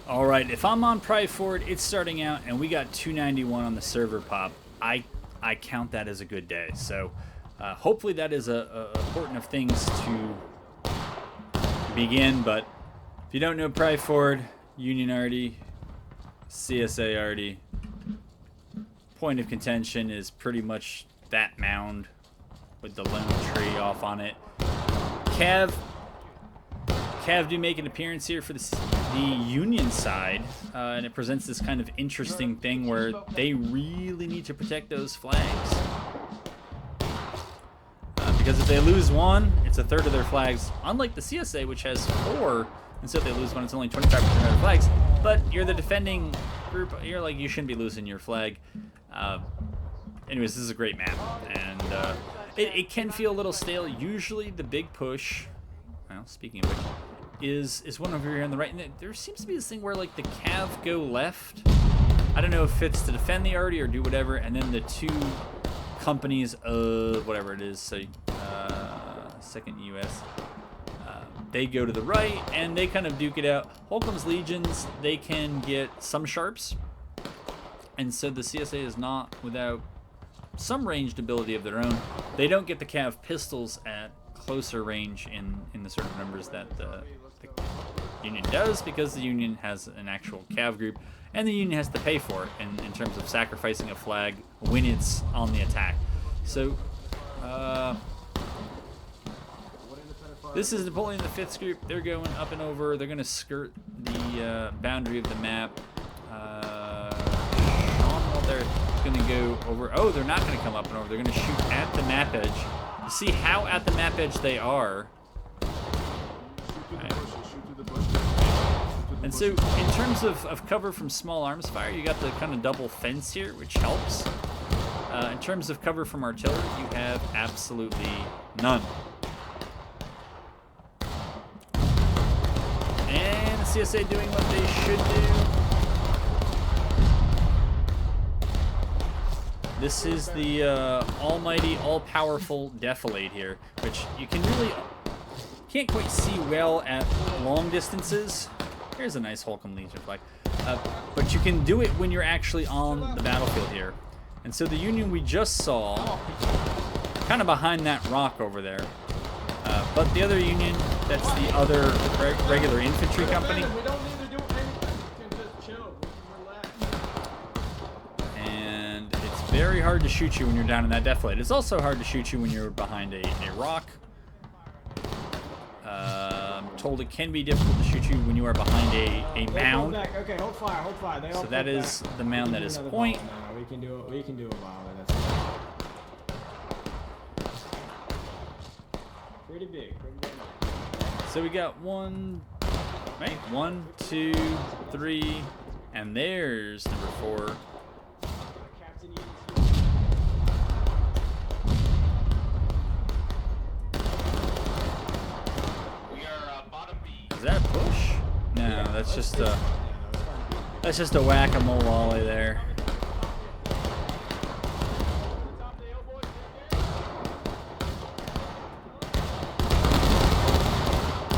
All right, if I'm on Pry Ford, it's starting out, and we got 291 on the server pop. I count that as a good day. So hopefully that is a important of things to begin. But if you don't know Pry Ford, Union arty, CSA arty, point of contention is pretty much that mound with the lone tree off on it. Cav do make an appearance here for the Union side, and it presents this kind of interesting thing where they really need to protect those flags. Because if they lose one, it's a third of their flags, unlike the CSA, which has 4, and so if they lose one, it's only 25% of their flags. But you're the defending group, you're like, you shouldn't be losing your flag. Anyways, this is a great map, and it can feel a little stale. Usually the big push, well, speaking of which, is one over here on the right, and there seems to be this thing where like the Cav go left. I don't know if it's to defend the arty or do whatever, and then the 2 companies of whatever it is, so second US, they go to the right and they kind of duke it out. Holcomb's legions, they can get some sharps, and so the CSA is not without some ranged ability of their own. They don't get the Cav pistols at closer range in the sort of numbers that the Union does, because the Union has an actual Cav group, and the Union has to pay for it in terms of sacrificing a flag when it's on the attack. So this is Napoleon V's group. They're going up and over. They're going to skirt the boundary of the map. They're going to go over. Oh, they're not going to come up and over. They're going to shoot at the map edge. To see how at the map edge they are. Right. And so in terms of cover from small arms fire, you got the kind of double fence here, which helps. In terms of cover from artillery, you have absolutely none. And the CSA doing what they should do. This is the almighty, all-powerful Defilade here, which you can really can't quite see well at long distances. Here's a nice Holcomb Legion flag. But you can do it when you're actually on the battlefield here. And so the Union we just saw, kind of behind that rock over there. But the other Union, that's the other regular infantry company. We don't need to do anything. We can just chill. We can relax. And it's very hard to shoot you when you're down in that Defilade. It's also hard to shoot you when you're behind a rock. I'm told it can be difficult to shoot you when you are behind a mound. Okay, hold fire, hold fire. They all so that is back. The mound that is point. No, we can do it. We can do a volley. That's fine. Pretty big. So we got 1, 2, 3, and there's number 4. Is that a push? No, yeah, that's just a whack-a-mole volley there.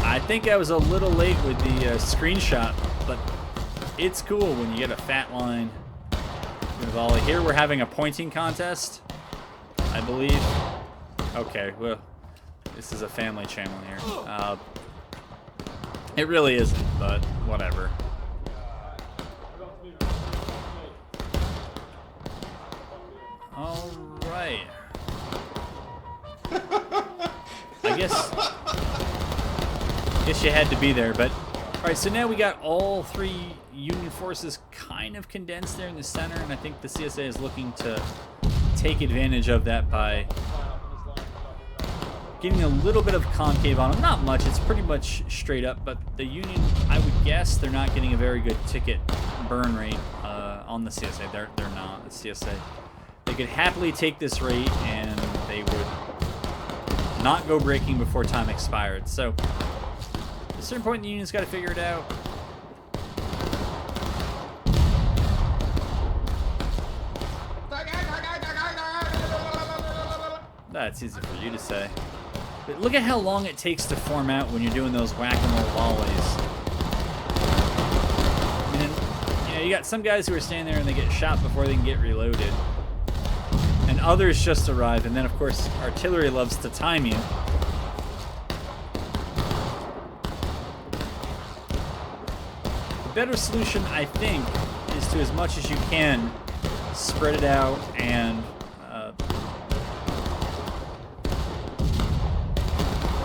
I think I was a little late with the screenshot, but it's cool when you get a fat line with a volley. Here we're having a pointing contest, I believe. Okay, well, this is a family channel here. It really isn't, but whatever. All right. I guess you had to be there, but all right. So now we got all 3 Union forces kind of condensed there in the center, and I think the CSA is looking to take advantage of that by getting a little bit of concave on them. Not much, it's pretty much straight up, but the Union, I would guess they're not getting a very good ticket burn rate on the CSA. They're not. The CSA, they could happily take this rate and they would not go breaking before time expired. So at a certain point the Union's got to figure it out. That's easy for you to say. But look at how long it takes to form out when you're doing those whack-a-mole volleys. got some guys who are standing there and they get shot before they can get reloaded. And others just arrive, and then of course artillery loves to time you. The better solution, I think, is to, as much as you can, spread it out and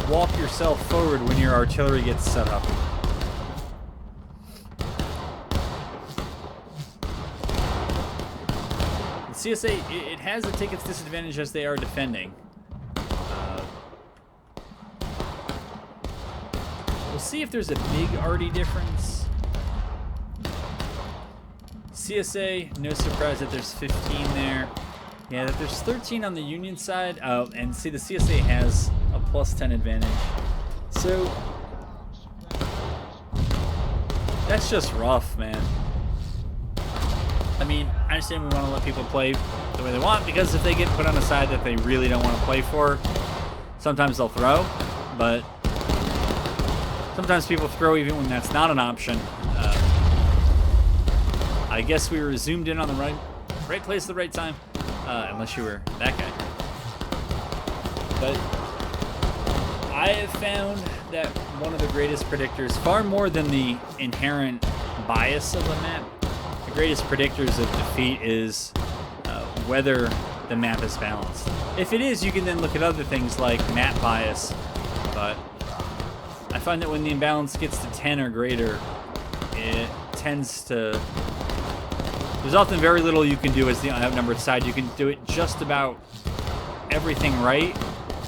walk yourself forward when your artillery gets set up. The CSA, it has to take its disadvantage as they are defending. We'll see if there's a big arty difference. CSA, no surprise that there's 15 there. Yeah, that there's 13 on the Union side. Oh, and see, the CSA has a +10 advantage. So, that's just rough, man. I mean, I understand we want to let people play the way they want, because if they get put on a side that they really don't want to play for, sometimes they'll throw, but sometimes people throw even when that's not an option. I guess we were zoomed in on the right place at the right time, unless you were that guy. But I have found that one of the greatest predictors, far more than the inherent bias of the map, the greatest predictors of defeat is whether the map is balanced. If it is, you can then look at other things like map bias, but I find that when the imbalance gets to 10 or greater, it tends to... There's often very little you can do as the outnumbered side. You can do it just about everything right,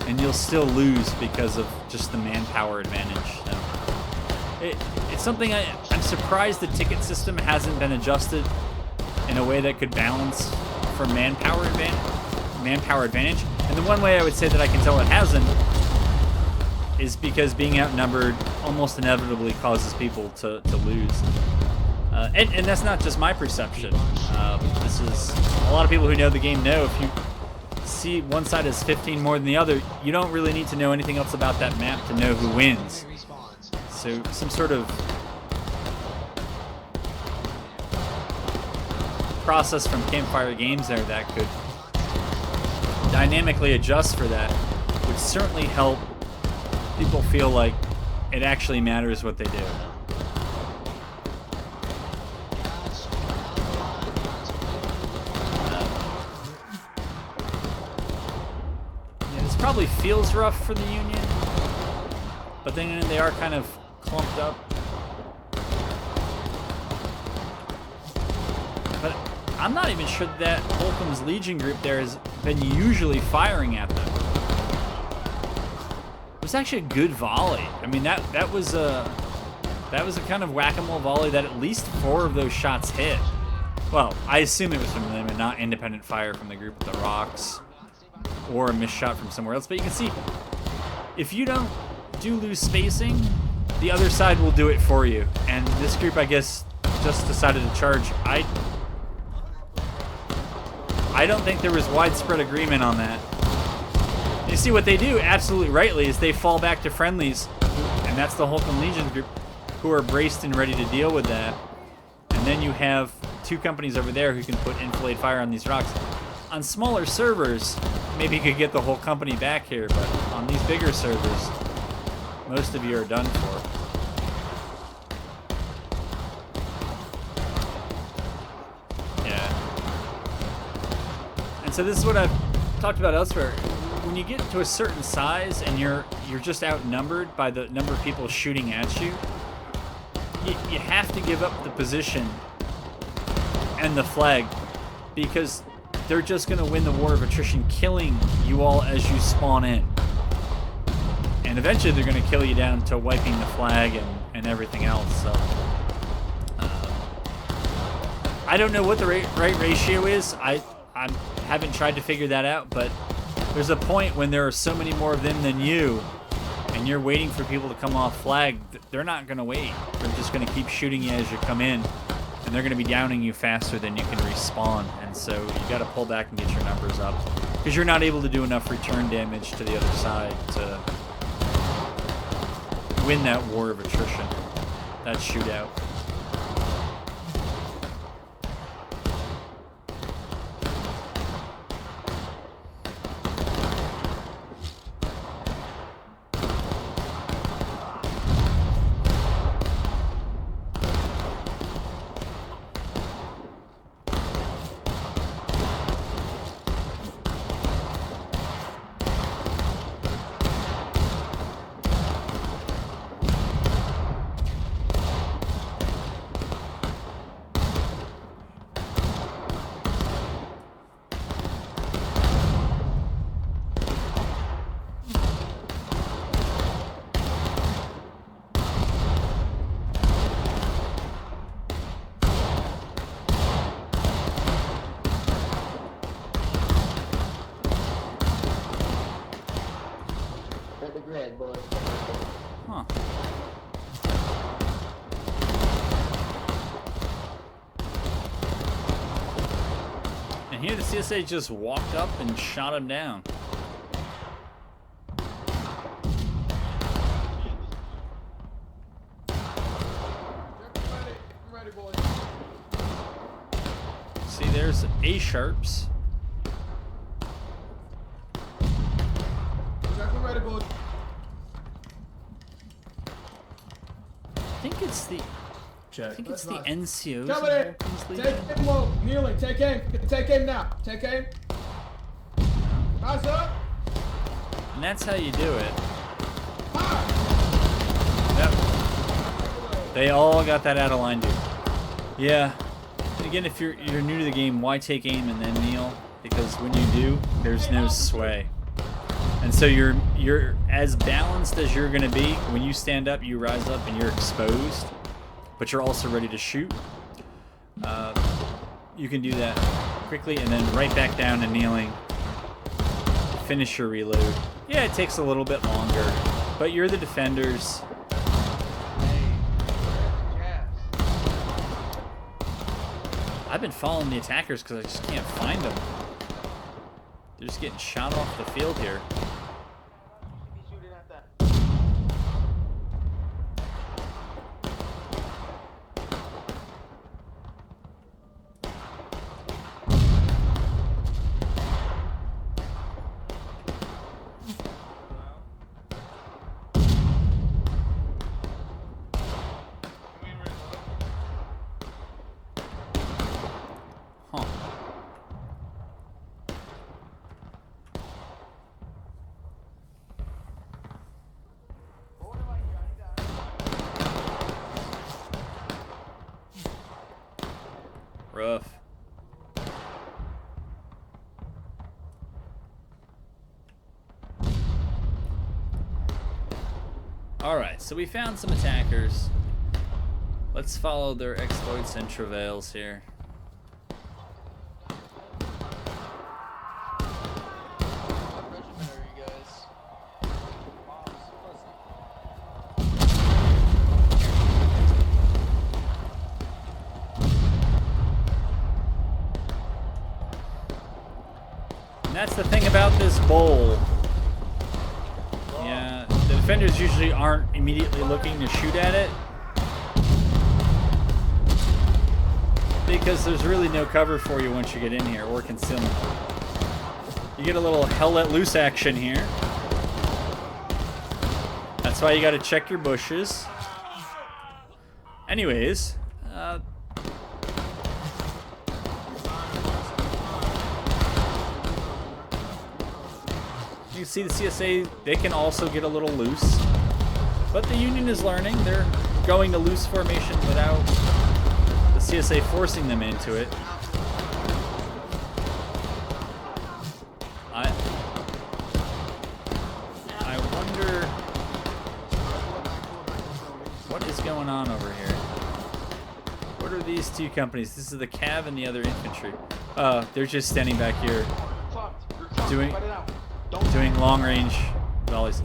and you'll still lose because of just the manpower advantage. So it's something I'm surprised the ticket system hasn't been adjusted in a way that could balance for manpower advantage. And the one way I would say that I can tell it hasn't is because being outnumbered almost inevitably causes people to lose. And that's not just my perception. This is a lot of people who know the game know if you see one side is 15 more than the other, you don't really need to know anything else about that map to know who wins. So some sort of process from Campfire Games there that could dynamically adjust for that would certainly help people feel like it actually matters what they do. Probably feels rough for the Union, but then they are kind of clumped up. But I'm not even sure that Holcomb's Legion group there has been usually firing at them. It was actually a good volley. I mean, that was a kind of whack-a-mole volley that at least 4 of those shots hit. Well, I assume it was from them and not independent fire from the group at the rocks, or a missed shot from somewhere else. But you can see, if you don't lose spacing, the other side will do it for you. And this group, I guess, just decided to charge. I don't think there was widespread agreement on that. You see what they do, absolutely rightly, is they fall back to friendlies, and that's the Holcomb Legion group, who are braced and ready to deal with that. And then you have 2 companies over there who can put Defilade fire on these rocks. On smaller servers, maybe you could get the whole company back here, but on these bigger servers, most of you are done for. Yeah. And so this is what I've talked about elsewhere. When you get to a certain size and you're just outnumbered by the number of people shooting at you, you have to give up the position and the flag, because they're just going to win the war of attrition, killing you all as you spawn in. And eventually they're going to kill you down to wiping the flag and everything else. So I don't know what the right ratio is. I haven't tried to figure that out, but there's a point when there are so many more of them than you, and you're waiting for people to come off flag. They're not going to wait. They're just going to keep shooting you as you come in. And they're going to be downing you faster than you can respawn, and so you got to pull back and get your numbers up, because you're not able to do enough return damage to the other side to win that war of attrition, that shootout. Here, the CSA just walked up and shot him down. I'm ready, boys. See, there's A-sharps. I'm ready, boys. I think it's the Check. I think it's the That's NCOs. Coming in. Take aim low. Kneeling. Take aim. Take aim now. Take aim. Eyes up. And that's how you do it. Fire. Yep. They all got that out of line, dude. Yeah. And again, if you're new to the game, why take aim and then kneel? Because when you do, there's no sway. And so you're as balanced as you're gonna be. When you stand up, you rise up and you're exposed, but you're also ready to shoot. You can do that quickly and then right back down and kneeling. Finish your reload. Yeah, it takes a little bit longer, but you're the defenders. I've been following the attackers because I just can't find them. They're just getting shot off the field here. Huh. Rough. Alright, so we found some attackers. Let's follow their exploits and travails here. And that's the thing about this bowl. Yeah, the defenders usually aren't immediately looking to shoot at it, because there's really no cover for you once you get in here, or concealment. You get a little hell let loose action here. That's why you gotta check your bushes. Anyways, you can see the CSA, they can also get a little loose. But the Union is learning. They're going to loose formation without the CSA forcing them into it. I wonder what is going on over here. What are these two companies? This is the Cav and the other infantry. They're just standing back here doing long range volleys.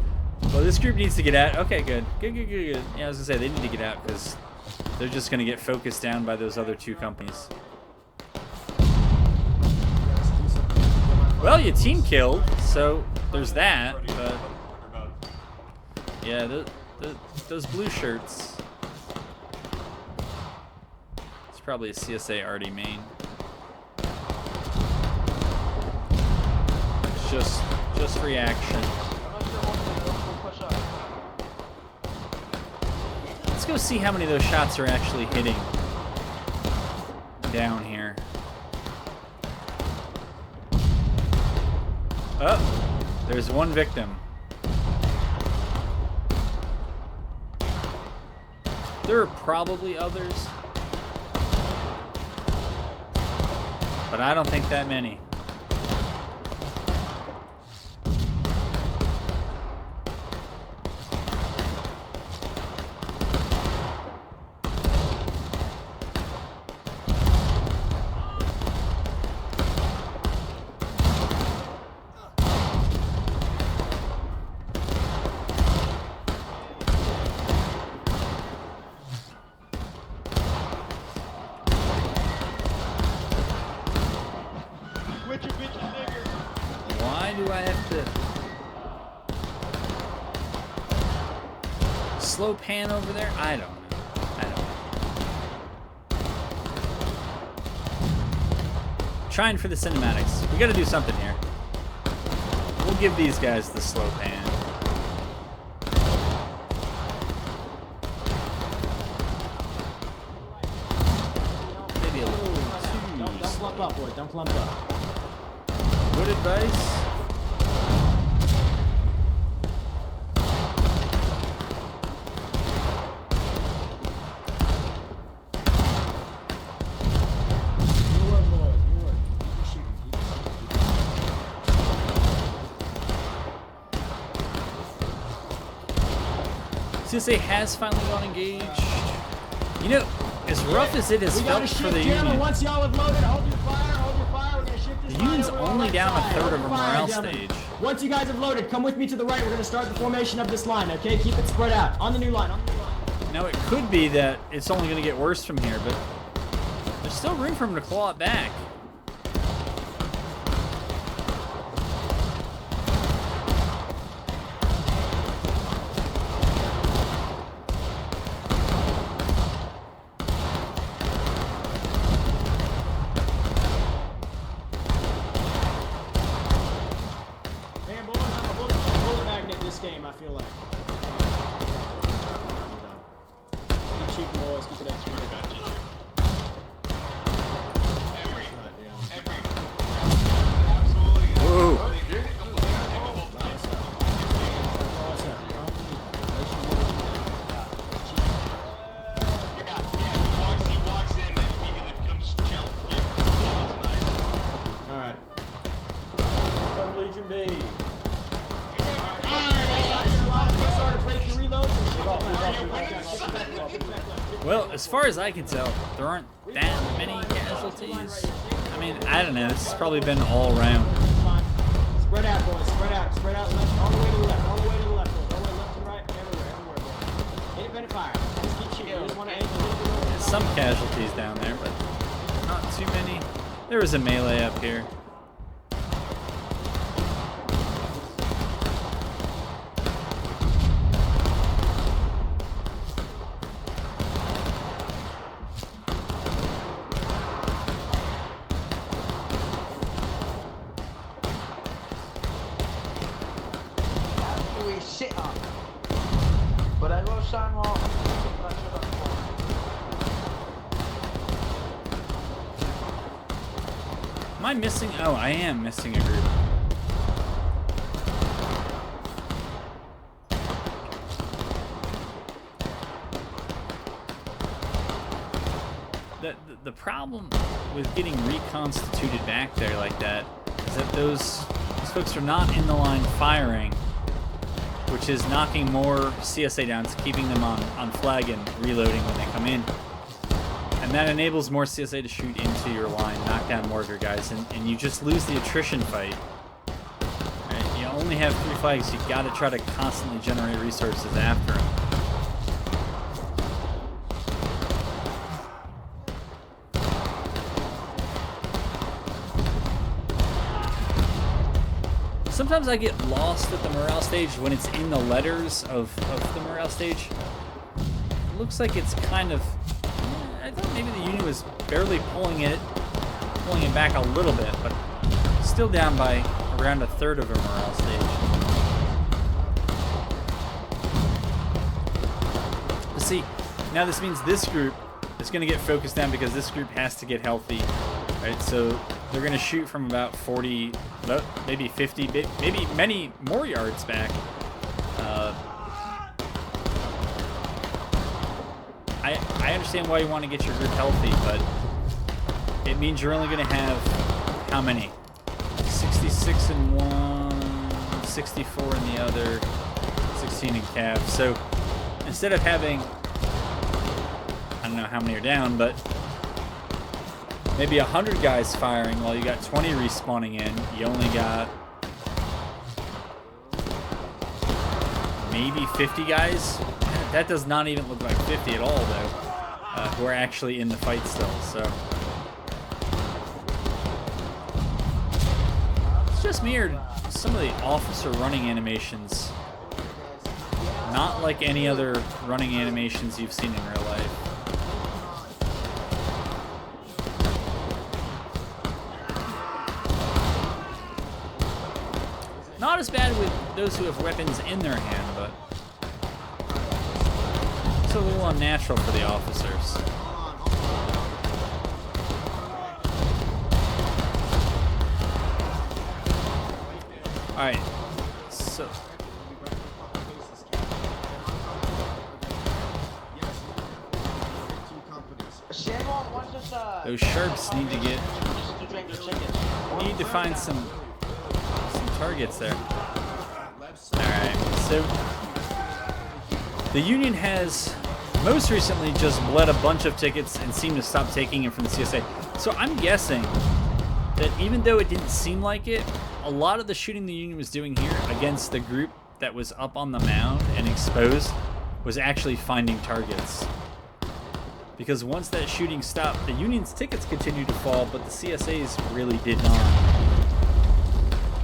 Well, this group needs to get out. Okay, good. Good. Yeah, I was gonna say they need to get out because they're just gonna get focused down by those other two companies. Well, your team killed, so there's that. But yeah, those blue shirts. It's probably a CSA arty main. It's just reaction. Let's go see how many of those shots are actually hitting down here. Oh, there's one victim. There are probably others, but I don't think that many. do I have to slow pan over there? I don't know. Trying for the cinematics. We gotta do something here. We'll give these guys the slow pan. Maybe a little too. Don't clump up, boy. Don't clump up. Good advice. CSA has finally gone engaged. You know, as rough as it has felt for the Union, once y'all have loaded, hold your fire, hold your fire. We're gonna shift this. the Union's only down a third of a morale stage. Once you guys have loaded, come with me to the right. We're gonna start the formation of this line, okay? Keep it spread out. On the new line, on the new line. Now, it could be that it's only going to get worse from here, but there's still room for him to claw it back. Game, I feel like. Keep shooting boys, keep it extra. Whoa. Alright. Legion B. Well, as far as I can tell, there aren't that many casualties. I mean, I don't know. This has probably been all around. Spread out, boys. Spread out. Spread out. Left. All the way to the left. All the way to the left. All the way left and right. Everywhere. Everywhere, boys. Independent fire. Just keep shooting. You just want to aim a little bit over. There's some casualties down there, but not too many. There was a melee up here. Am I missing? Oh, I am missing a group. The problem with getting reconstituted back there like that is that those folks are not in the line firing, which is knocking more CSA down, it's keeping them on flag and reloading when they come in. And that enables more CSA to shoot into your line, knock down more of your guys, and you just lose the attrition fight. Right? You only have 3 flags, you gotta try to constantly generate resources after them. Sometimes I get lost at the morale stage when it's in the letters of the morale stage. It looks like it's kind of... I thought maybe the Union was barely pulling it back a little bit, but still down by around a third of a morale stage. But see, now this means this group is going to get focused down because this group has to get healthy, right? So they're going to shoot from about 40, maybe 50, maybe many more yards back. I understand why you want to get your group healthy, but it means you're only going to have how many? 66 in one, 64 in the other, 16 in Cav. So instead of having, I don't know how many are down, but maybe 100 guys firing while you got 20 respawning in, you only got maybe 50 guys. That does not even look like 50 at all, though, who are actually in the fight still. So it's just me, or some of the officer running animations, not like any other running animations you've seen in real life. Not as bad with those who have weapons in their hand, but it's a little unnatural for the officers. Alright, so... those sharps need to get... need to find some targets there. Alright, so... the Union has most recently just bled a bunch of tickets and seemed to stop taking it from the CSA. So I'm guessing that even though it didn't seem like it, a lot of the shooting the Union was doing here against the group that was up on the mound and exposed was actually finding targets. Because once that shooting stopped, the Union's tickets continued to fall, but the CSA's really did not.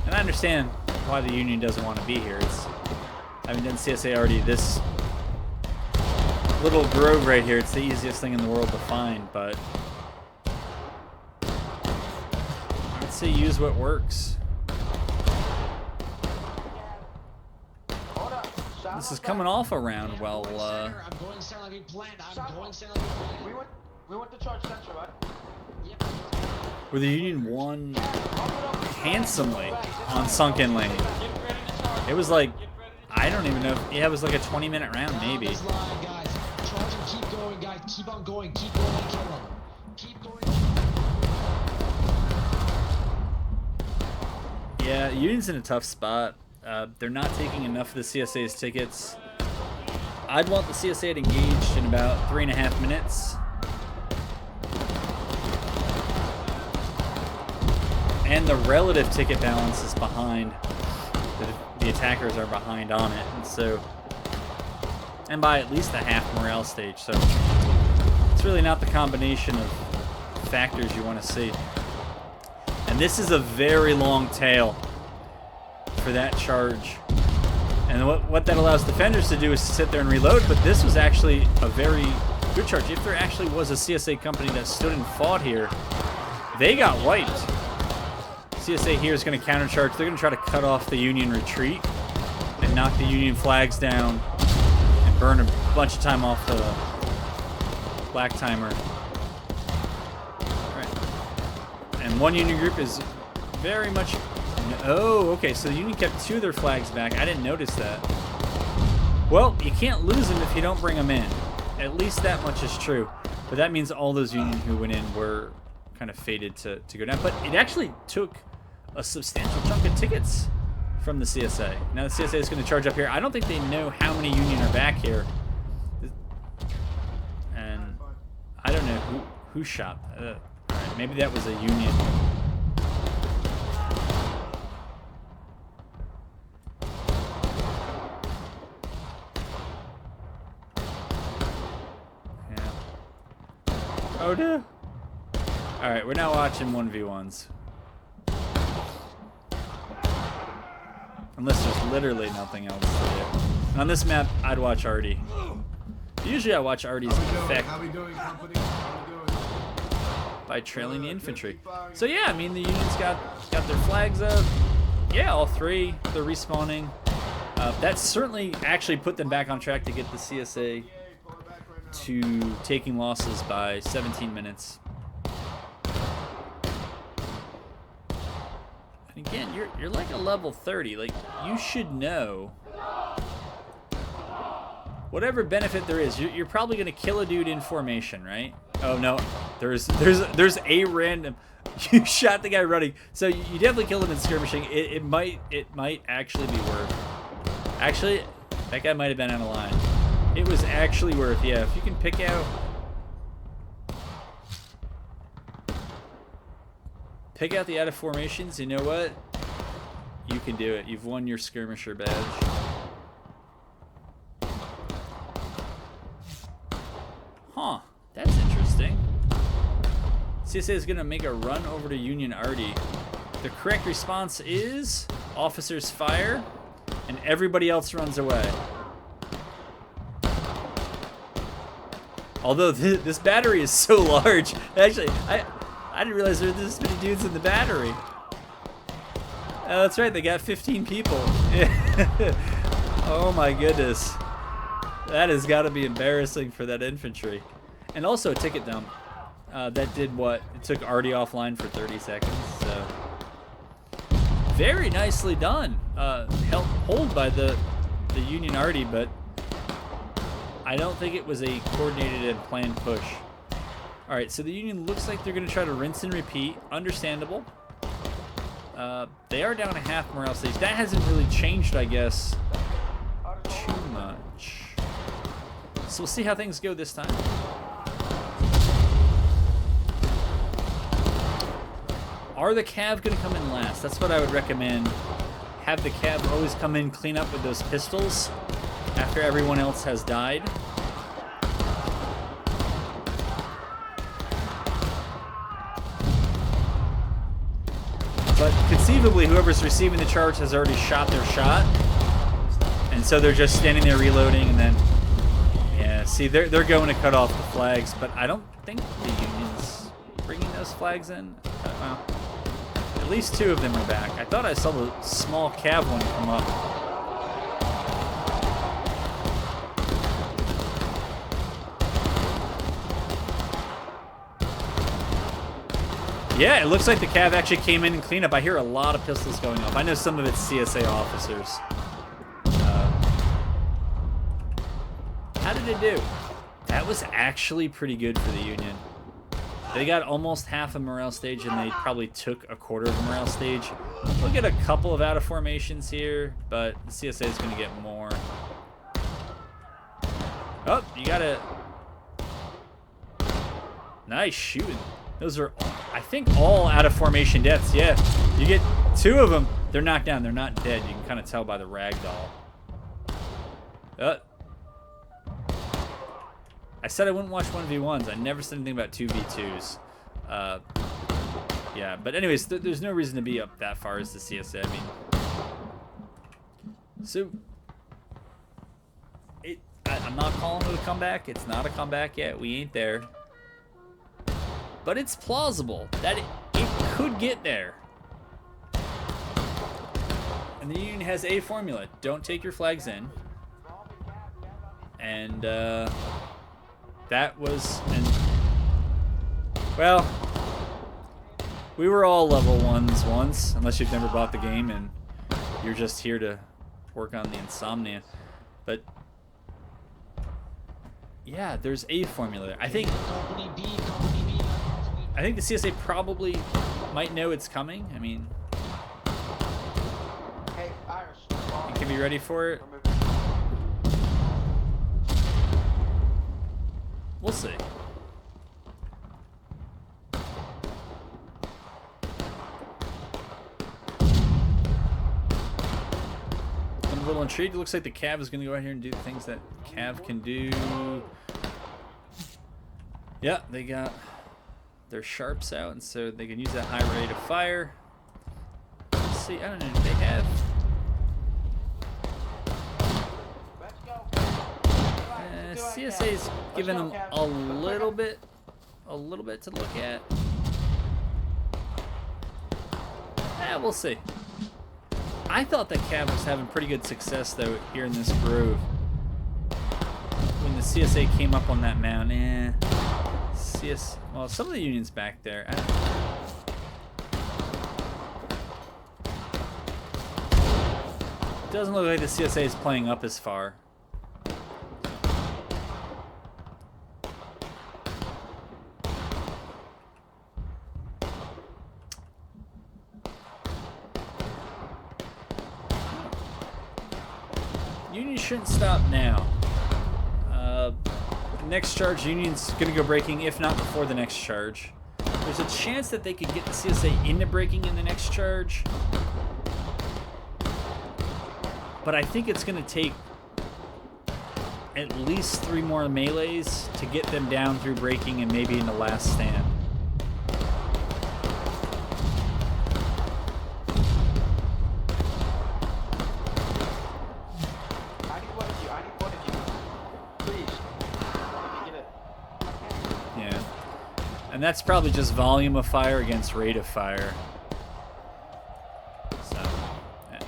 And I understand why the Union doesn't want to be here. It's, having done CSA already, this little grove right here, it's the easiest thing in the world to find, but I'd say use what works. This is coming off a round. Well, I'm going center like we planned. I'm going center like we planned. We went to charge center, right? Yep. where the Union won handsomely on Sunken Lane. It was like, I don't even know. Yeah, it was like a 20-minute round, maybe. This line, guys. Charge and keep going, guys. Keep on going. Keep going and kill them. Keep going. Yeah, Union's in a tough spot. They're not taking enough of the CSA's tickets. I'd want the CSA to engage in about 3.5 minutes. And the relative ticket balance is behind. The attackers are behind on it. And so, and by at least a half morale stage. So it's really not the combination of factors you want to see. And this is a very long tail for that charge. And what that allows defenders to do is to sit there and reload, but this was actually a very good charge. If there actually was a CSA company that stood and fought here, they got wiped. CSA here is going to countercharge. They're going to try to cut off the Union retreat and knock the Union flags down and burn a bunch of time off the black timer. All right. And one Union group is very much... Oh, okay, so the Union kept 2 of their flags back. I didn't notice that. Well, you can't lose them if you don't bring them in. At least that much is true. But that means all those Union who went in were kind of fated to go down. But it actually took a substantial chunk of tickets from the CSA. Now the CSA is going to charge up here. I don't think they know how many Union are back here. And I don't know who shot. All right, maybe that was a Union. Oh, no. Alright, we're now watching 1v1s. Unless there's literally nothing else to do. And on this map, I'd watch Artie. Usually I watch Artie's effect by trailing the infantry. So yeah, I mean, the Union's got their flags up. Yeah, all 3. They're respawning. That certainly actually put them back on track to get the CSA to taking losses by 17 minutes. And again, you're like a level 30. Like, you should know whatever benefit there is. You're probably gonna kill a dude in formation, right? Oh no, there's a random. You shot the guy running, so you definitely killed him in skirmishing. It might actually be worth. Actually, that guy might have been out of line. It was actually worth, yeah, if you can pick out the out of formations, you know what? You can do it. You've won your skirmisher badge. Huh, that's interesting. CSA is gonna make a run over to Union Artie. The correct response is Officers fire, and everybody else runs away. Although this battery is so large, actually, I didn't realize there were this many dudes in the battery. Oh, that's right, they got 15 people. Oh my goodness. That has got to be embarrassing for that infantry. And also a ticket dump. That did what? It took Artie offline for 30 seconds, so. Very nicely done. Hold by the Union Artie, but I don't think it was a coordinated and planned push. All right, so the Union looks like they're going to try to rinse and repeat. Understandable. They are down a half morale stage. That hasn't really changed, I guess, too much. So we'll see how things go this time. Are the Cav going to come in last? That's what I would recommend. Have the Cav always come in, clean up with those pistols after everyone else has died. But conceivably, whoever's receiving the charge has already shot their shot. And so they're just standing there reloading, and then, yeah, see, they're going to cut off the flags, but I don't think the Union's bringing those flags in. Well, at least 2 of them are back. I thought I saw the small Cav one come up. Yeah, it looks like the Cav actually came in and cleaned up. I hear a lot of pistols going off. I know some of it's CSA officers. How did it do? That was actually pretty good for the Union. They got almost half a morale stage, and they probably took a quarter of a morale stage. We'll get a couple of out of formations here, but the CSA is going to get more. Oh, you got it. Nice shooting. Those are, I think, all out of formation deaths. Yeah, you get 2 of them. They're knocked down. They're not dead. You can kind of tell by the ragdoll. I said I wouldn't watch 1v1s. I never said anything about 2v2s. Yeah, but anyways, there's no reason to be up that far as the CSA. I mean, so I'm not calling it a comeback. It's not a comeback yet. We ain't there. But it's plausible that it could get there. And the Union has a formula. Don't take your flags in. And that was... well, we were all level 1s once, unless you've never bought the game and you're just here to work on the insomnia. But yeah, there's a formula there. I think the CSA probably might know it's coming. I mean, you can be ready for it. We'll see. I'm a little intrigued. It looks like the Cav is going to go out here and do the things that Cav can do. Yeah, they got their sharps out, and so they can use that high rate of fire. Let's see, I don't know if they have. CSA's giving them a little bit to look at. We'll see. I thought that Cav was having pretty good success though here in this grove. When the CSA came up on that mound, well, some of the Union's back there. It doesn't look like the CSA is playing up as far. Union shouldn't stop now. Next charge, Union's going to go breaking, if not before the next charge. There's a chance that they could get the CSA into breaking in the next charge. But I think it's going to take at least 3 more melees to get them down through breaking and maybe in the last stand. And that's probably just volume of fire against rate of fire. So, yeah.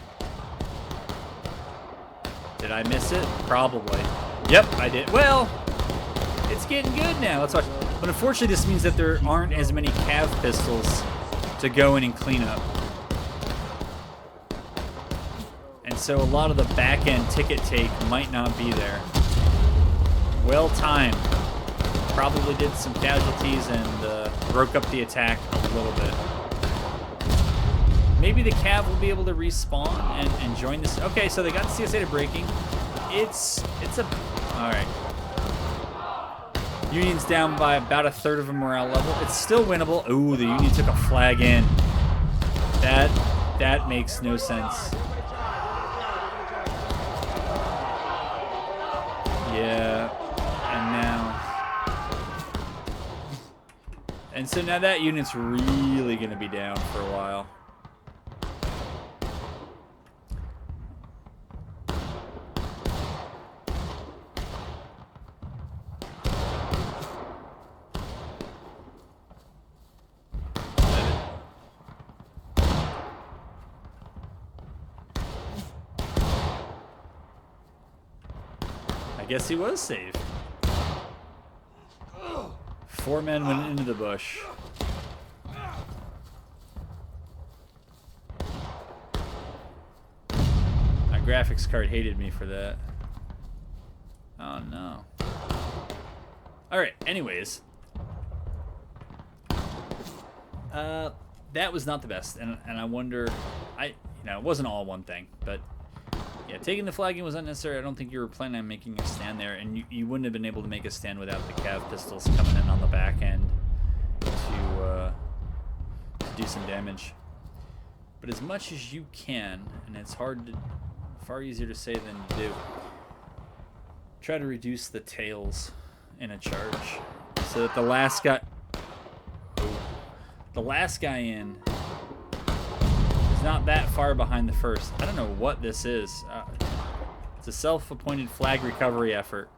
Did I miss it? Probably. Yep, I did. Well, it's getting good now. Let's watch. But unfortunately, this means that there aren't as many cav pistols to go in and clean up. And so a lot of the back-end ticket take might not be there. Well timed. Probably did some casualties and broke up the attack a little bit. Maybe the cav will be able to respawn and join this. Okay, so they got the CSA to breaking. It's a... Alright. Union's down by about a third of a morale level. It's still winnable. Ooh, the Union took a flag in. That makes no sense. Yeah. And so now that unit's really going to be down for a while. I guess he was safe. 4 men went into the bush. My graphics card hated me for that. Oh no. Alright, anyways. That was not the best, and I wonder, it wasn't all one thing, but yeah, taking the flagging was unnecessary. I don't think you were planning on making a stand there, and you wouldn't have been able to make a stand without the cav pistols coming in on the back end to do some damage. But as much as you can, and it's far easier to say than to do, try to reduce the tails in a charge so that the last guy in is not that far behind the first. I don't know what this is. It's a self-appointed flag recovery effort.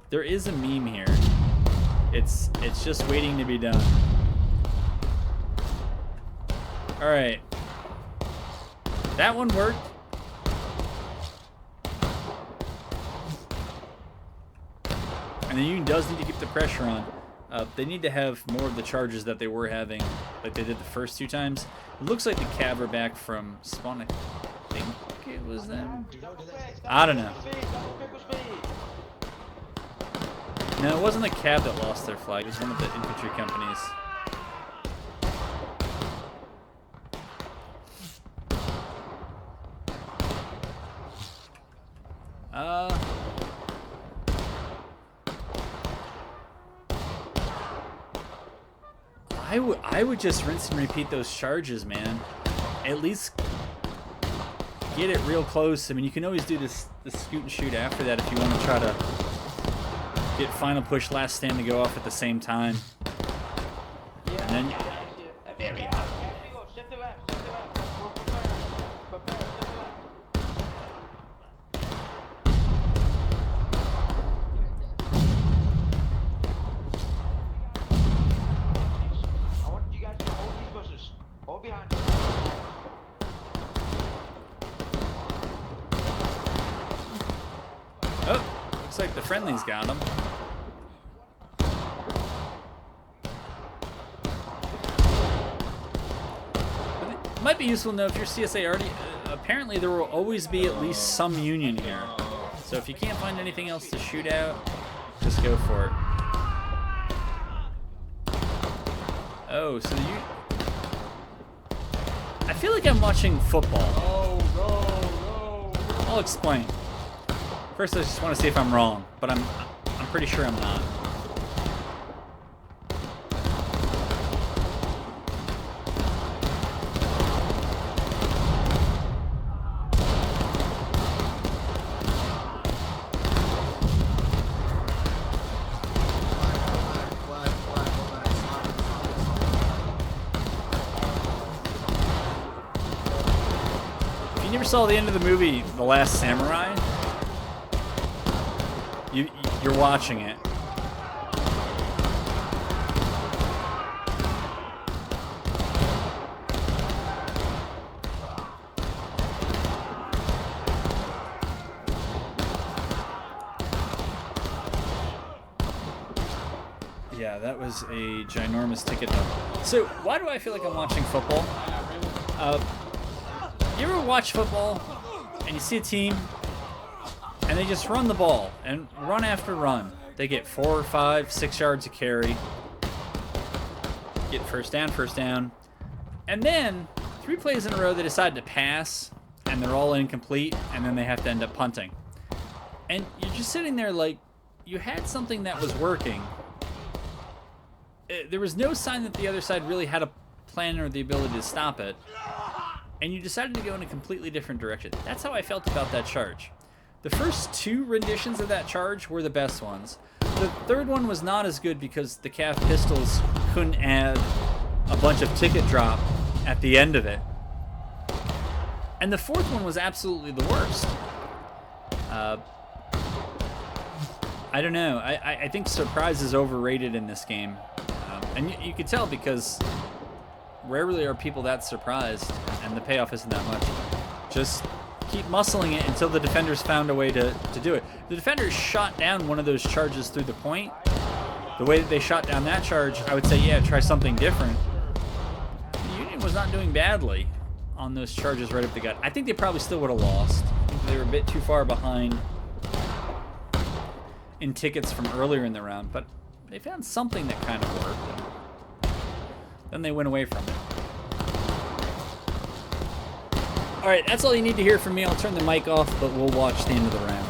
There is a meme here. It's just waiting to be done. All right. That one worked. And the Union does need to keep the pressure on. They need to have more of the charges that they were having, like they did the first 2 times. It looks like the cav are back from spawn. I think it was them. I don't know. No, it wasn't the cav that lost their flag. It was one of the infantry companies. I would just rinse and repeat those charges, man. At least get it real close. I mean, you can always do the scoot and shoot after that if you want to try to get final push, last stand to go off at the same time. And then... Looks like the friendlies got him. It might be useful to know if your CSA already... apparently there will always be at least some Union here. So if you can't find anything else to shoot out, just go for it. Oh, so you... I feel like I'm watching football. No. I'll explain. First, I just want to see if I'm wrong, but I'm pretty sure I'm not. If you never saw the end of the movie, The Last Samurai, You're watching it. Yeah, that was a ginormous ticket dump. So, why do I feel like I'm watching football? You ever watch football and you see a team and they just run the ball and run after run? They get 4 or 5, 6 yards of carry, get first down, and then 3 plays in a row they decide to pass and they're all incomplete, and then they have to end up punting. And you're just sitting there like, you had something that was working. There was no sign that the other side really had a plan or the ability to stop it, and you decided to go in a completely different direction. That's how I felt about that charge. The first 2 renditions of that charge were the best ones. The third one was not as good because the calf pistols couldn't add a bunch of ticket drop at the end of it. And the fourth one was absolutely the worst. I don't know. I think surprise is overrated in this game. And you could tell because rarely are people that surprised, and the payoff isn't that much. Just keep muscling it until the defenders found a way to do it. The defenders shot down one of those charges through the point. The way that they shot down that charge, I would say, yeah, try something different. The Union was not doing badly on those charges right up the gut. I think they probably still would have lost. I think they were a bit too far behind in tickets from earlier in the round, but they found something that kind of worked. Then they went away from it. All right, that's all you need to hear from me. I'll turn the mic off, but we'll watch the end of the round.